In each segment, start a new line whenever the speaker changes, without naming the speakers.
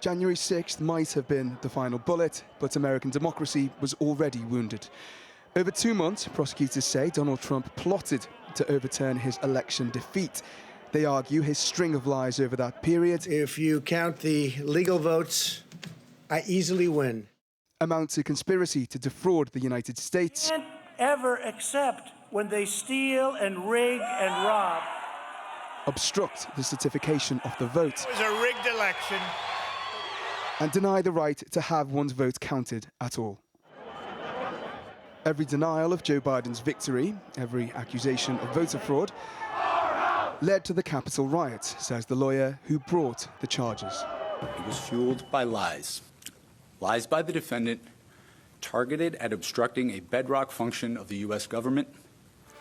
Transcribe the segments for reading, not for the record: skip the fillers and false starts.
January 6th might have been the final bullet, but American democracy was already wounded. Over 2 months, prosecutors say Donald Trump plotted to overturn his election defeat. They argue his string of lies over that period,
if you count the legal votes, I easily win,
amount to conspiracy to defraud the United States.
Can't ever accept when they steal and rig and rob.
Obstruct the certification of the vote.
It was a rigged election.
And deny the right to have one's vote counted at all. Every denial of Joe Biden's victory, every accusation of voter fraud, led to the Capitol riot, says the lawyer who brought the charges.
It was fueled by lies. Lies by the defendant, targeted at obstructing a bedrock function of the U.S. government.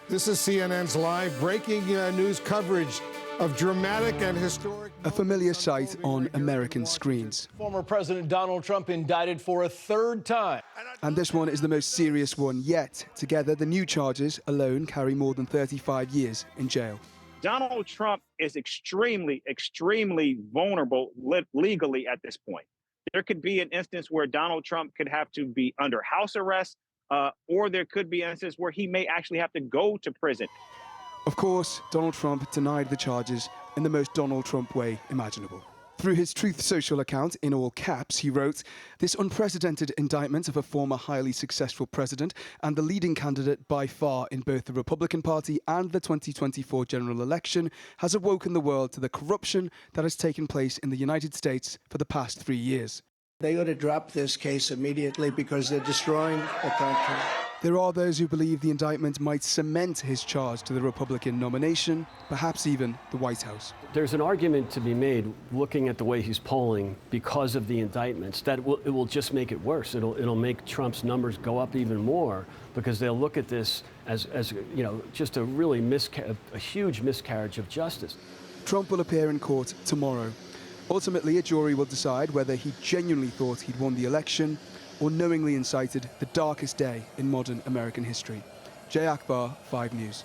This is CNN's live breaking news coverage of dramatic and historic...
A familiar sight on American screens.
Former President Donald Trump indicted for a third time.
And this one is the most serious one yet. Together, the new charges alone carry more than 35 years in jail.
Donald Trump is extremely vulnerable legally at this point. There could be an instance where Donald Trump could have to be under house arrest, or there could be an instance where he may actually have to go to prison.
Of course, Donald Trump denied the charges in the most Donald Trump way imaginable. Through his Truth Social account, in all caps, he wrote, "This unprecedented indictment of a former highly successful president and the leading candidate by far in both the Republican Party and the 2024 general election has awoken the world to the corruption that has taken place in the United States for the past 3 years."
They ought to drop this case immediately because they're destroying the country.
There are those who believe the indictment might cement his charge to the Republican nomination, perhaps even the White House.
There's an argument to be made, looking at the way he's polling because of the indictments, that it will just make it worse. It'll make Trump's numbers go up even more because they'll look at this as just a huge miscarriage of justice.
Trump will appear in court tomorrow. Ultimately, a jury will decide whether he genuinely thought he'd won the election or knowingly incited the darkest day in modern American history. Akbar, 5 News.